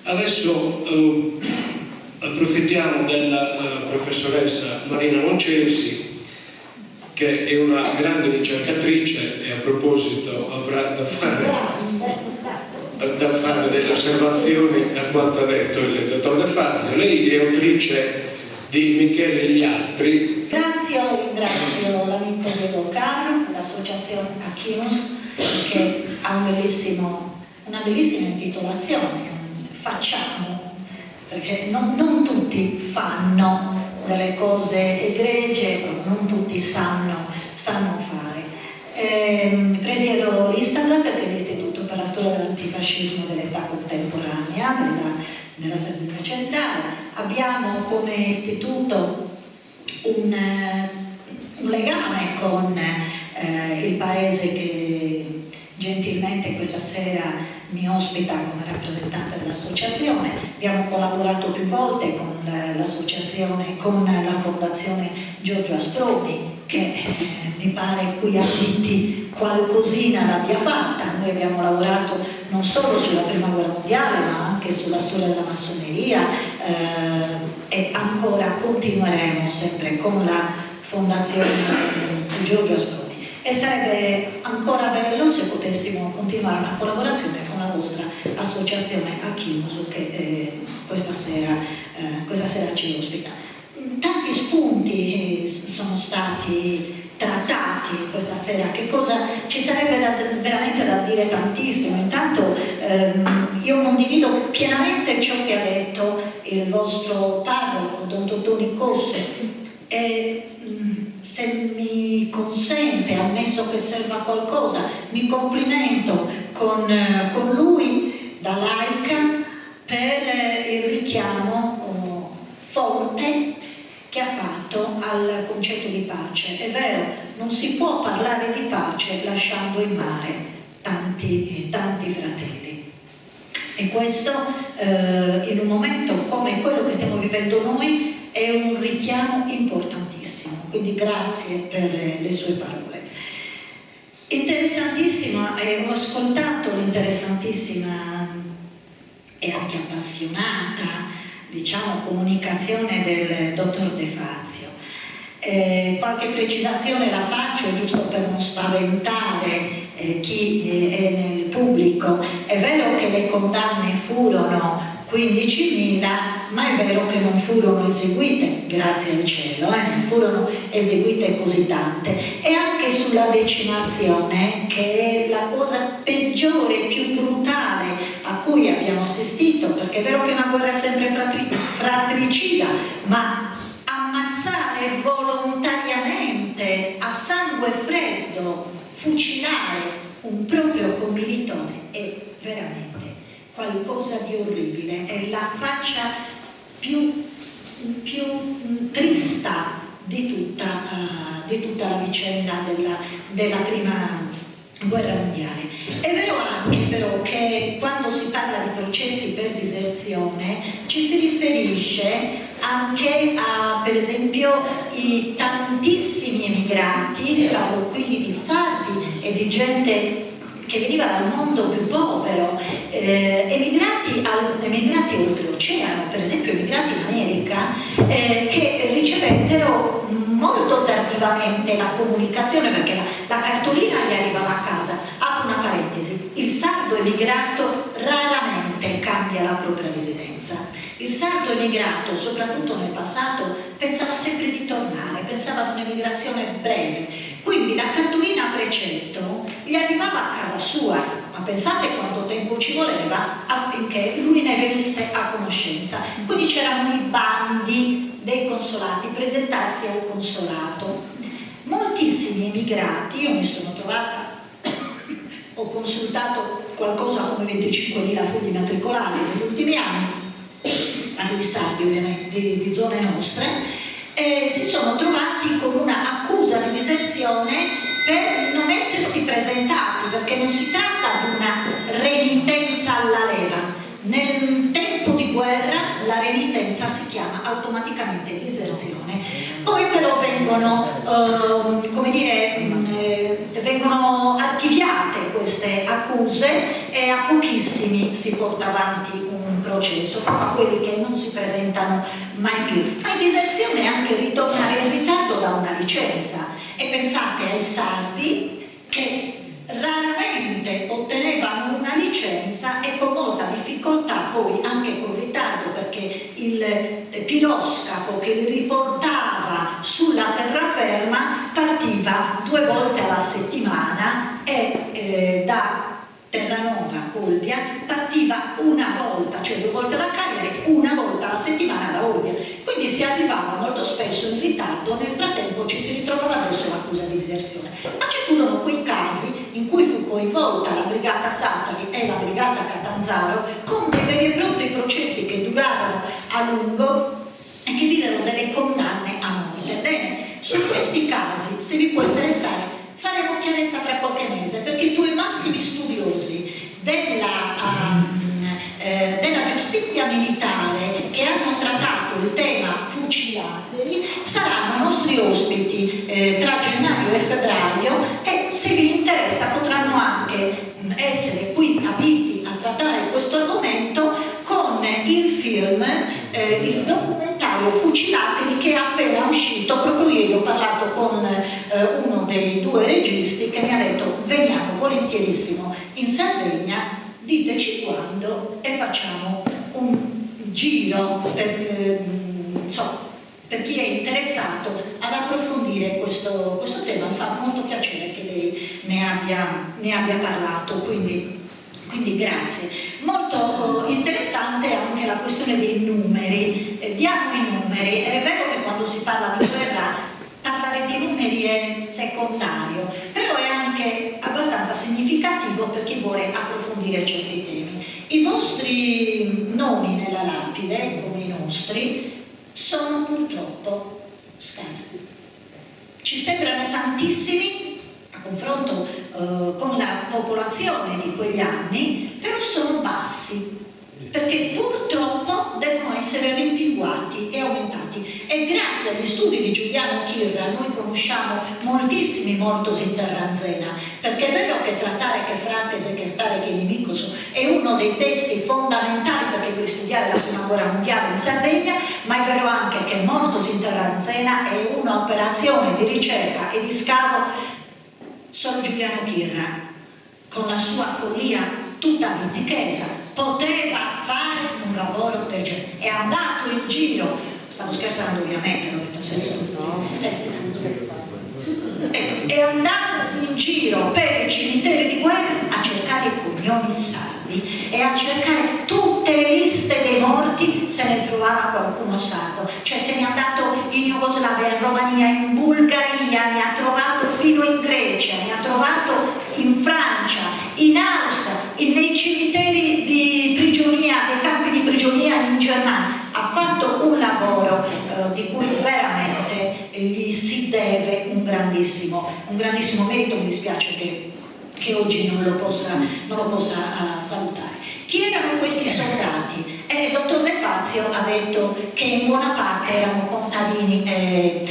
Adesso approfittiamo della professoressa Marina Moncelsi, che è una grande ricercatrice e a proposito avrà da fare delle osservazioni a quanto ha detto il dottor De Fazio. Lei è autrice di Michele e gli altri. Ringrazio l'amico Diego Caro, l'associazione Achimus, che ha una bellissima intitolazione, Facciamo, perché non tutti fanno delle cose egregie, non tutti sanno fare. Presiedo l'Istasat, che è l'Istituto per la Storia dell'Antifascismo dell'età contemporanea della Sardegna centrale. Abbiamo come istituto un legame con il paese che gentilmente questa sera mi ospita come rappresentante dell'associazione. Abbiamo collaborato più volte con l'associazione, con la fondazione Giorgio Asproni, che mi pare qui a Pitti qualcosina l'abbia fatta. Noi abbiamo lavorato non solo sulla prima guerra mondiale, ma anche sulla storia della massoneria, e ancora continueremo sempre con la fondazione Giorgio Asproni. E sarebbe ancora bello se potessimo continuare una collaborazione con la vostra associazione Achimus, che questa sera ci ospita. Tanti spunti sono stati trattati questa sera, che cosa ci sarebbe veramente da dire tantissimo. Intanto io condivido pienamente ciò che ha detto il vostro parroco, Don Totò Nicosse, e se mi consente, ammesso che serva a qualcosa, mi complimento con lui da laica per il richiamo forte che ha fatto al concetto di pace. È vero, non si può parlare di pace lasciando in mare tanti fratelli, e questo in un momento come quello che stiamo vivendo noi è un richiamo importantissimo, quindi grazie per le sue parole. Interessantissima, ho ascoltato l'interessantissima e anche appassionata, diciamo, comunicazione del dottor De Fazio. Qualche precisazione la faccio giusto per non spaventare chi è nel pubblico. È vero che le condanne furono 15.000, ma è vero che non furono eseguite, grazie al cielo, non furono eseguite così tante. E anche sulla decimazione, che è la cosa peggiore, più brutale a cui abbiamo assistito, perché è vero che una guerra è sempre fratricida, ma ammazzare volontariamente a sangue freddo, fucilare un proprio commilitone è veramente qualcosa di orribile. È la faccia più trista di tutta la vicenda della prima guerra mondiale. È vero anche però che quando si parla di processi per diserzione ci si riferisce anche a, per esempio, i tantissimi emigrati, parlo quindi di sardi e di gente che veniva dal mondo più povero, emigrati oltreoceano, per esempio emigrati in America, che ricevettero molto tardivamente la comunicazione, perché la cartolina gli arrivava a casa. Apro una parentesi: il sardo emigrato raramente cambia la propria residenza. Il sardo emigrato, soprattutto nel passato, pensava sempre di tornare, pensava ad un'emigrazione breve. Quindi la cartolina a precetto gli arrivava a casa sua, ma pensate quanto tempo ci voleva affinché lui ne venisse a conoscenza. Quindi c'erano i bandi dei consolati, presentarsi al consolato. Moltissimi emigrati, io mi sono trovata, ho consultato qualcosa come 25.000 fogli matricolari negli ultimi anni, parlo di sardi ovviamente, di zone nostre, e si sono trovati con una accusa di diserzione per non essersi presentati, perché non si tratta di una renitenza alla leva. Nel tempo di guerra la renitenza si chiama automaticamente diserzione. Poi però vengono archiviate queste accuse e a pochissimi si porta avanti un processo, a quelli che non si presentano mai più. Ma in diserzione è anche ritornare in ritardo da una licenza, e pensate ai sardi che raramente ottenevano una licenza e con molta difficoltà, poi anche con ritardo, perché il piroscafo che li riportava sulla terraferma partiva 2 volte alla settimana e da Terranova Olbia partiva una volta, cioè 2 volte da Cagliari, 1 volta alla settimana da Olbia, quindi si arrivava molto spesso in ritardo. Nel frattempo ci si ritrovava adesso l'accusa di diserzione, ma ci furono quei casi in cui fu coinvolta la brigata Sassari e la brigata Catanzaro con dei veri e propri processi che durarono a lungo e che videro delle condanne a morte. Bene, su questi casi, se vi può interessare, faremo chiarezza tra qualche mese, perché i 2 massimi studiosi della giustizia militare che hanno trattato il tema fucilateli saranno nostri ospiti tra gennaio e febbraio, e se vi interessa potranno anche essere qui adibiti a trattare questo argomento con il film, il documentario Fucilateli, che è appena uscito. Proprio ieri ho parlato con uno dei 2 registi che mi ha detto: veniamo volentierissimo in Sardegna, diteci quando e facciamo un giro per chi è interessato ad approfondire questo tema. Mi fa molto piacere che lei ne abbia parlato, quindi grazie. Molto interessante anche la questione dei numeri. Diamo i numeri. È vero che quando si parla di guerra parlare di numeri è secondario, però è anche abbastanza significativo per chi vuole approfondire certi temi. I vostri nomi nella lapide, come i nostri, sono purtroppo scarsi. Ci sembrano tantissimi a confronto con la popolazione di quegli anni, però sono bassi, perché purtroppo devono essere rimpinguati e aumentati. E grazie agli studi di Giuliano Chirra noi conosciamo moltissimi mortos in terranzena, perché è vero che Trattare che frates e Chertare che inimicos è uno dei testi fondamentali per studiare la prima guerra mondiale in Sardegna, ma è vero anche che mortos in terranzena è un'operazione di ricerca e di scavo. Solo Giuliano Chirra, con la sua follia tutta mitichesa, poteva fare un lavoro del genere. È andato in giro, stavo scherzando ovviamente, l'ho detto in senso è andato in giro per i cimiteri di guerra a cercare i cognomi sardi e a cercare tutte le liste dei morti, se ne trovava qualcuno sardo. Cioè se n'è andato in Jugoslavia, in Romania, in Bulgaria, ne ha trovato fino in Grecia, ne ha trovato in Francia, in Austria, nei cimiteri di prigionia, dei campi di prigionia in Germania. Ha fatto un lavoro di cui veramente gli si deve un grandissimo merito. Mi dispiace che oggi non lo possa salutare. Chi erano questi soldati? Il dottor De Fazio ha detto che in buona parte erano contadini e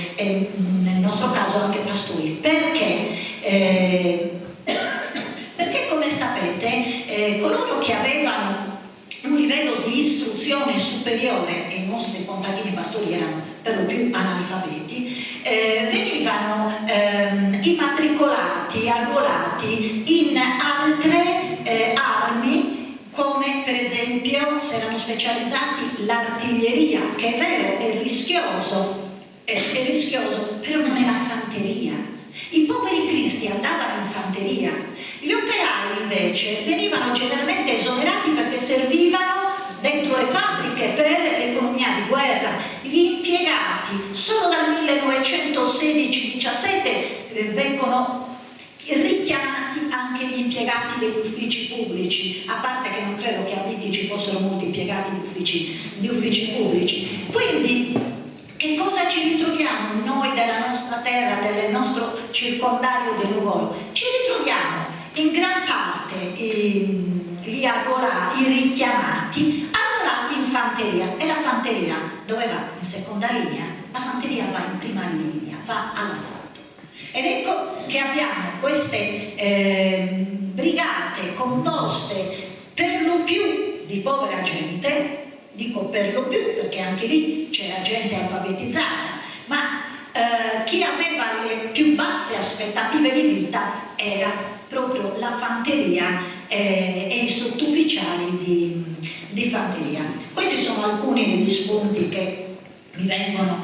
nel nostro caso anche pastori. Perché? Perché come sapete coloro che avevano un livello di istruzione superiore, e i nostri contadini pastori erano per lo più analfabeti, venivano immatricolati, arruolati in altre armi, come per esempio, se erano specializzati, l'artiglieria, che è vero, è rischioso, però non è la fanteria. I poveri cristi andavano in fanteria. Gli operai invece venivano generalmente esonerati perché servivano dentro le fabbriche per l'economia di guerra. Gli impiegati solo dal 1916-17 vengono richiamati anche gli impiegati degli uffici pubblici, a parte che non credo che a Biti ci fossero molti impiegati di uffici pubblici. Quindi che cosa ci ritroviamo noi della nostra terra, del nostro circondario del Nuoro? Ci ritroviamo in gran parte gli arruolati, i richiamati, arruolati in fanteria. E la fanteria dove va? In seconda linea? La fanteria va in prima linea, va all'assalto. Ed ecco che abbiamo queste brigate composte per lo più di povera gente, dico per lo più perché anche lì c'era gente alfabetizzata, ma chi aveva le più basse aspettative di vita era proprio la fanteria e i sottufficiali di fanteria. Questi sono alcuni degli spunti che mi vengono,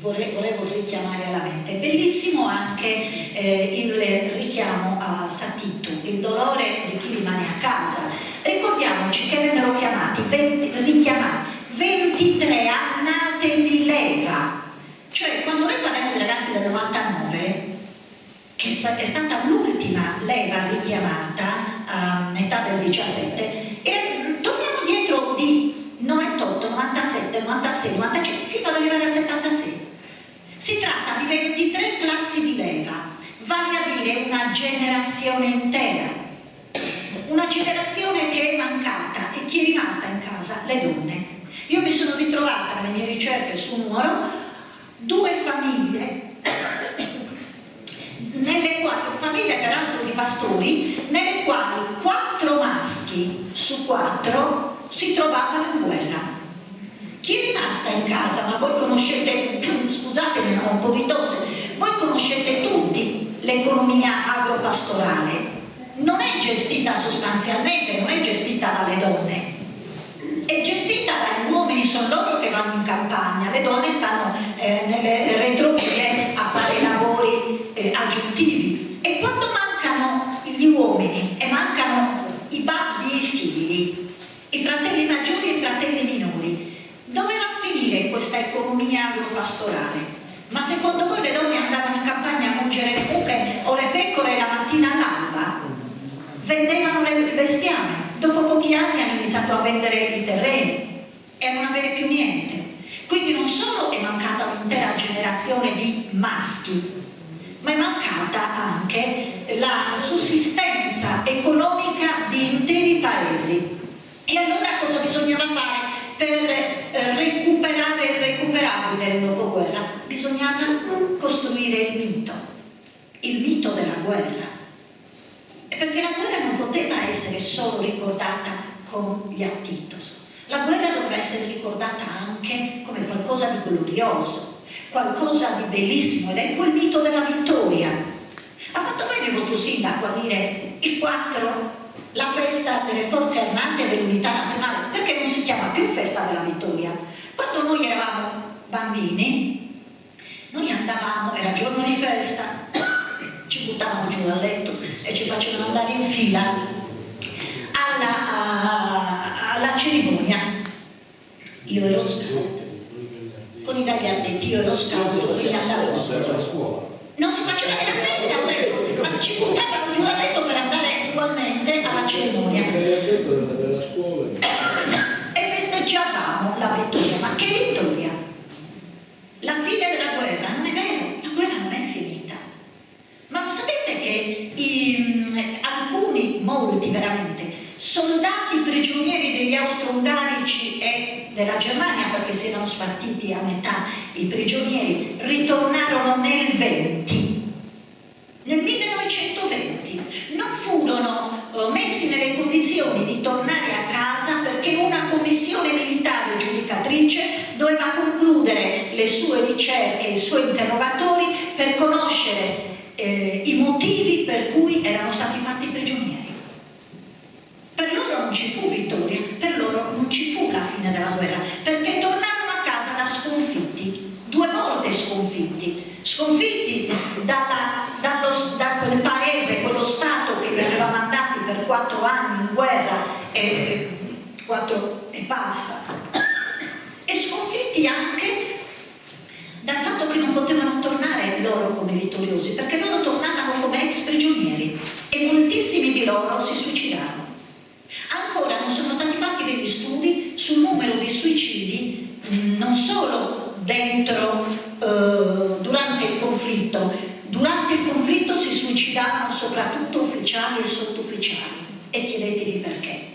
volevo richiamare alla mente. Bellissimo anche il richiamo a Satitto, il dolore di chi rimane a casa. Ricordiamoci che vennero richiamati 23 annate di leva. Cioè, quando noi parliamo dei ragazzi del 99, che è stata l'ultima leva richiamata a metà del 17, e torniamo dietro di 98, 97, 96, 95 fino ad arrivare al 76. Si tratta di 23 classi di leva, vale a dire una generazione intera, una generazione che è mancata, e chi è rimasta in casa? Le donne. Io mi sono ritrovata nelle mie ricerche su Nuoro 2 famiglie, nelle quali, famiglie peraltro di pastori, nelle quali 4 maschi su 4 si trovavano in guerra. Chi è rimasta in casa? Ma voi conoscete, scusatemi, ho un po' di tosse, voi conoscete tutti l'economia agropastorale. Non è gestita sostanzialmente, non è gestita dalle donne, è gestita dagli uomini, sono loro che vanno in campagna, le donne stanno nelle retrovie a fare lavori aggiuntivi. E quando mancano gli uomini e mancano i babbi e i figli, i fratelli maggiori e i fratelli minori, dove va a finire questa economia agropastorale? Ma secondo voi le donne andavano in campagna a mungere le mucche o le pecore la mattina all'alba? Vendevano il bestiame. Dopo pochi anni hanno iniziato a vendere i terreni e a non avere più niente. Quindi non solo è mancata un'intera generazione di maschi, ma è mancata anche la sussistenza economica di interi paesi. E allora cosa bisognava fare per recuperare il recuperabile nel dopoguerra? Bisognava costruire il mito della guerra. Perché la guerra non poteva essere solo ricordata con gli attitos. La guerra dovrà essere ricordata anche come qualcosa di glorioso, qualcosa di bellissimo, ed è quel mito della vittoria. Ha fatto bene il vostro sindaco a dire il 4, la festa delle forze armate e dell'unità nazionale, perché non si chiama più festa della vittoria. Quando noi eravamo bambini, noi andavamo, era giorno di festa, ci buttavano giù dal letto e ci facevano andare in fila alla cerimonia. Io ero scout, con i gagliardetti, io ero scout, quindi andavo. Non si faceva la festa, ho detto, ma ci buttavano giù dal letto per andare ugualmente alla cerimonia. E festeggiavamo la vittoria. Ma che vittoria? La fine della guerra? Non è vero, la guerra non è finita. Ma lo sapete che molti veramente, soldati prigionieri degli austro-ungarici e della Germania, perché si erano spartiti a metà i prigionieri, ritornarono nel 1920, non furono messi nelle condizioni di tornare a casa perché una commissione militare giudicatrice doveva concludere le sue ricerche, i suoi interrogatori per conoscere i motivi per cui erano stati fatti prigionieri. Per loro non ci fu vittoria, per loro non ci fu la fine della guerra, perché tornarono a casa da sconfitti, 2 volte sconfitti da quel paese, quello Stato che li aveva mandati per 4 anni in guerra, 4 e passa, e sconfitti anche dal fatto che non potevano tornare loro come vittoriosi, perché loro tornavano come ex prigionieri e moltissimi di loro si suicidarono. Ancora non sono stati fatti degli studi sul numero di suicidi, non solo durante il conflitto. Durante il conflitto si suicidavano soprattutto ufficiali e sottufficiali, e chiedetevi perché.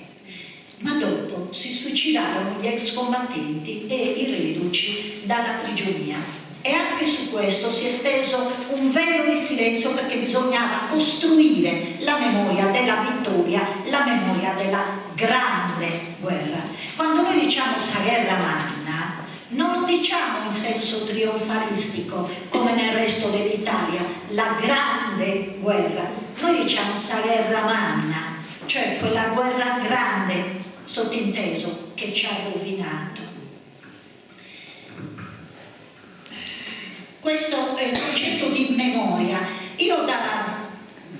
Ma dopo si suicidarono gli ex combattenti e i reduci dalla prigionia. e anche su questo si è steso un velo di silenzio, perché bisognava costruire la memoria della vittoria, la memoria della grande guerra. Quando noi diciamo sa guerra manna, non lo diciamo in senso trionfalistico come nel resto dell'Italia, la grande guerra. Noi diciamo sa guerra manna, cioè quella guerra grande, sottinteso, che ci ha rovinato. Questo è il concetto di memoria. Io da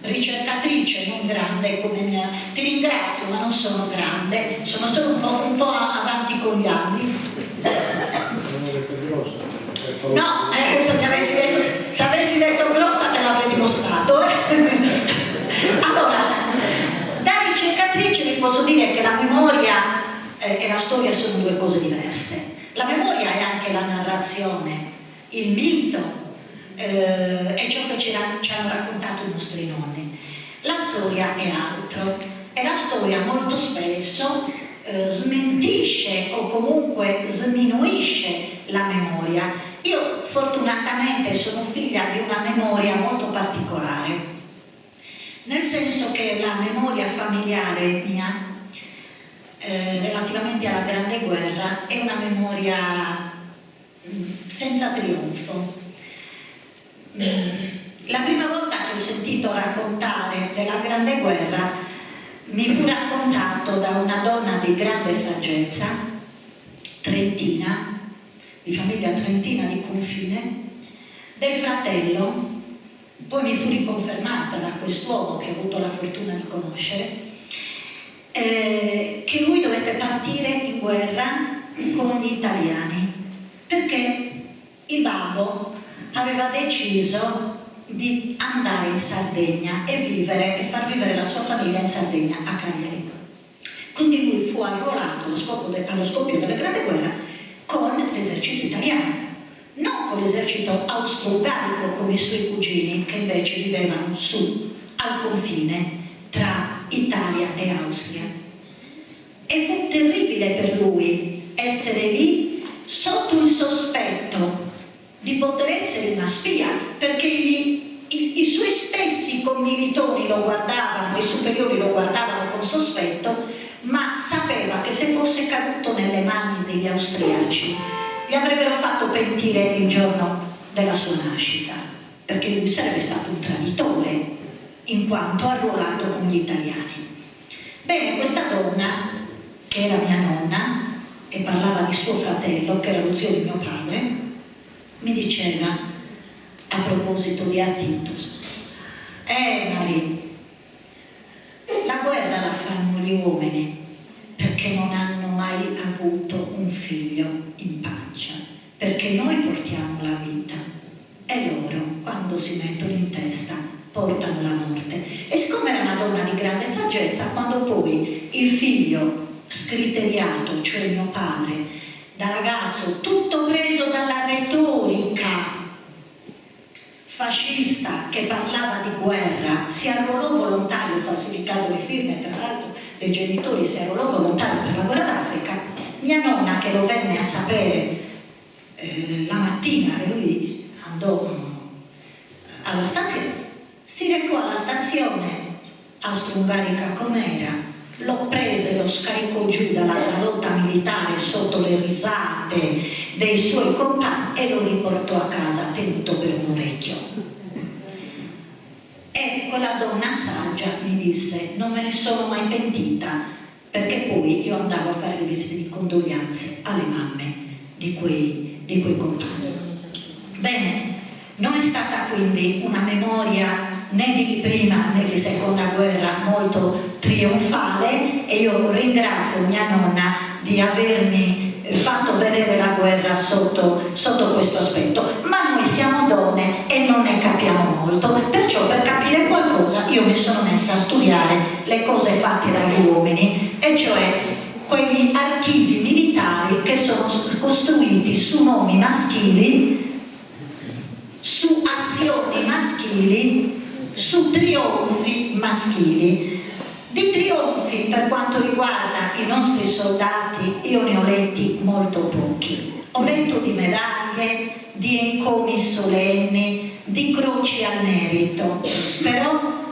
ricercatrice non grande come mia, ti ringrazio, ma non sono grande, sono solo un po' avanti con gli anni. No, se avessi detto grossa te l'avrei dimostrato. Allora, da ricercatrice vi posso dire che la memoria e la storia sono due cose diverse. La memoria è anche la narrazione, il mito, è ciò che ci hanno raccontato i nostri nonni. La storia è altro, e la storia molto spesso smentisce o comunque sminuisce la memoria. Io fortunatamente sono figlia di una memoria molto particolare, nel senso che la memoria familiare mia relativamente alla Grande Guerra è una memoria senza trionfo. La prima volta che ho sentito raccontare della Grande Guerra mi fu raccontato da una donna di grande saggezza, trentina, di famiglia trentina di confine, del fratello, poi mi fu riconfermata da quest'uomo che ho avuto la fortuna di conoscere, che lui dovette partire in guerra con gli italiani perché il babbo aveva deciso di andare in Sardegna e far vivere la sua famiglia in Sardegna, a Cagliari. Quindi lui fu arruolato allo scoppio della Grande Guerra con l'esercito italiano, non con l'esercito austro-ungarico come i suoi cugini, che invece vivevano su, al confine tra Italia e Austria. E fu terribile per lui essere lì sotto il sospetto di poter essere una spia, perché i suoi stessi commilitoni lo guardavano, i superiori lo guardavano con sospetto, ma sapeva che se fosse caduto nelle mani degli austriaci gli avrebbero fatto pentire il giorno della sua nascita, perché lui sarebbe stato un traditore in quanto arruolato con gli italiani. Bene, questa donna, che era mia nonna e parlava di suo fratello, che era lo zio di mio padre, mi diceva a proposito di Atitus: Maria, la guerra la fanno gli uomini perché non hanno mai avuto un figlio in pancia, perché noi portiamo la vita e loro, quando si mettono in testa, portano la morte. E siccome era una donna di grande saggezza, quando poi il figlio scriteriato, cioè mio padre, da ragazzo tutto preso dalla retorica fascista che parlava di guerra, si arruolò volontario falsificando le firme, tra l'altro dei genitori, si arruolò volontario per la guerra d'Africa. Mia nonna, che lo venne a sapere la mattina che lui andò alla stazione, si recò alla stazione austro-ungarica com'era, lo prese, lo scaricò giù dalla tradotta militare sotto le risate dei suoi compagni e lo riportò a casa tenuto per un orecchio. E quella donna saggia mi disse: non me ne sono mai pentita, perché poi io andavo a fare le visite di condoglianze alle mamme di quei compagni. Bene, non è stata quindi una memoria né di prima né di seconda guerra molto trionfale, e io ringrazio mia nonna di avermi fatto vedere la guerra sotto questo aspetto. Ma noi siamo donne e non ne capiamo molto, perciò per capire qualcosa io mi sono messa a studiare le cose fatte dagli uomini, e cioè quegli archivi militari che sono costruiti su nomi maschili, su azioni maschili, su trionfi maschili. Di trionfi per quanto riguarda i nostri soldati io ne ho letti molto pochi. Ho letto di medaglie, di encomi solenni, di croci al merito, però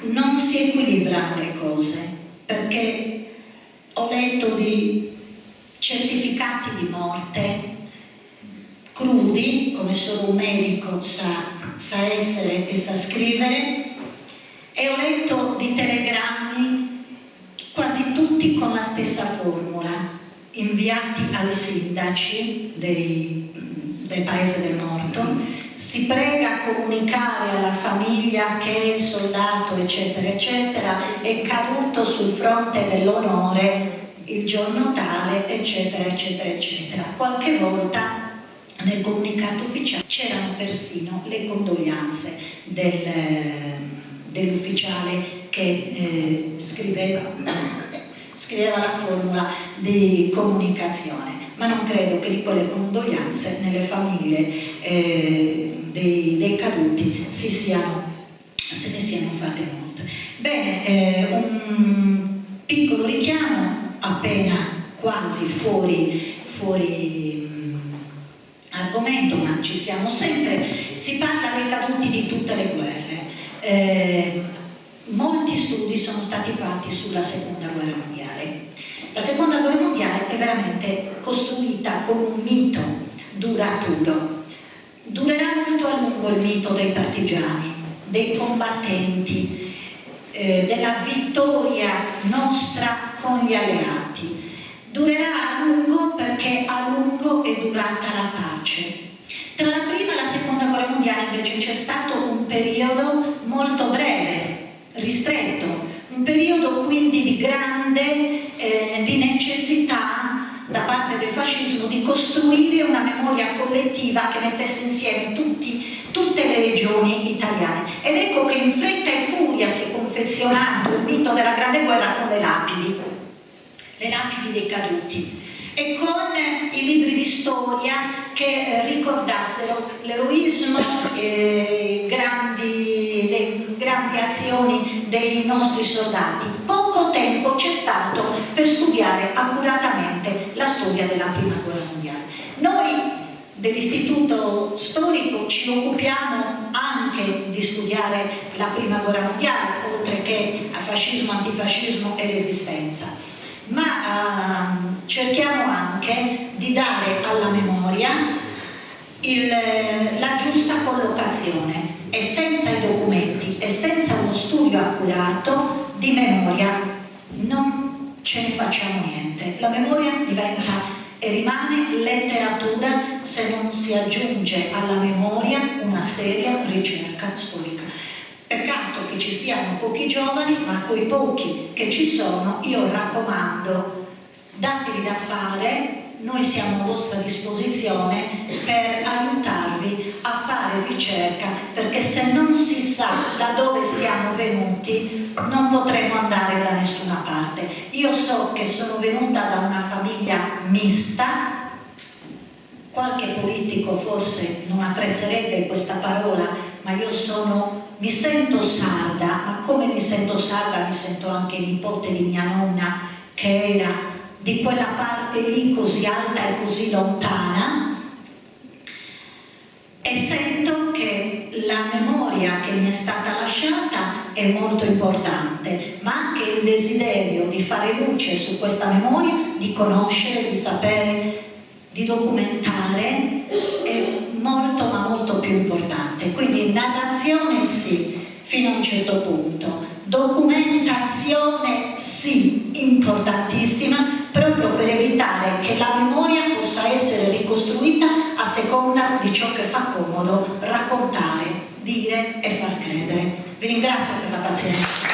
non si equilibrano le cose, perché ho letto di certificati di morte crudi, come solo un medico sa essere e sa scrivere, e ho letto di telegrammi quasi tutti con la stessa formula, inviati ai sindaci del paese del morto. Si prega a comunicare alla famiglia che il soldato eccetera eccetera è caduto sul fronte dell'onore il giorno tale eccetera eccetera eccetera. Qualche volta nel comunicato ufficiale c'erano persino le condoglianze dell'ufficiale che scriveva la formula di comunicazione, ma non credo che di quelle condoglianze nelle famiglie dei caduti se ne siano fatte molte. Bene, un piccolo richiamo appena quasi fuori argomento, ma ci siamo sempre. Si parla dei caduti di tutte le guerre. Molti studi sono stati fatti sulla seconda guerra mondiale. La seconda guerra mondiale è veramente costruita come un mito duraturo. Durerà molto a lungo il mito dei partigiani, dei combattenti, della vittoria nostra con gli alleati. Durerà a lungo perché a lungo è durata la pace. Tra la prima e la seconda guerra mondiale invece c'è stato un periodo molto breve, ristretto, un periodo quindi di grande di necessità da parte del fascismo di costruire una memoria collettiva che mettesse insieme tutte le regioni italiane. Ed ecco che in fretta e furia si è confezionato il mito della grande guerra con le lapidi dei caduti e con i libri di storia che ricordassero l'eroismo, le grandi azioni dei nostri soldati. Poco tempo c'è stato per studiare accuratamente la storia della prima guerra mondiale. Noi dell'Istituto Storico ci occupiamo anche di studiare la prima guerra mondiale, oltre che a fascismo, antifascismo e resistenza. Ma cerchiamo anche di dare alla memoria la giusta collocazione, e senza i documenti e senza uno studio accurato di memoria non ce ne facciamo niente. La memoria diventa e rimane letteratura se non si aggiunge alla memoria una seria ricerca storica. Peccato che ci siano pochi giovani, ma quei pochi che ci sono, io raccomando, datevi da fare, noi siamo a vostra disposizione per aiutarvi a fare ricerca, perché se non si sa da dove siamo venuti non potremo andare da nessuna parte. Io so che sono venuta da una famiglia mista, qualche politico forse non apprezzerebbe questa parola, ma io mi sento sarda, ma come mi sento sarda mi sento anche nipote di mia nonna, che era di quella parte lì così alta e così lontana, e sento che la memoria che mi è stata lasciata è molto importante, ma anche il desiderio di fare luce su questa memoria, di conoscere, di sapere, di documentare è molto ma molto più importante. Quindi narrazione sì, fino a un certo punto, documentazione sì, importantissima, proprio per evitare che la memoria possa essere ricostruita a seconda di ciò che fa comodo raccontare, dire e far credere. Vi ringrazio per la pazienza.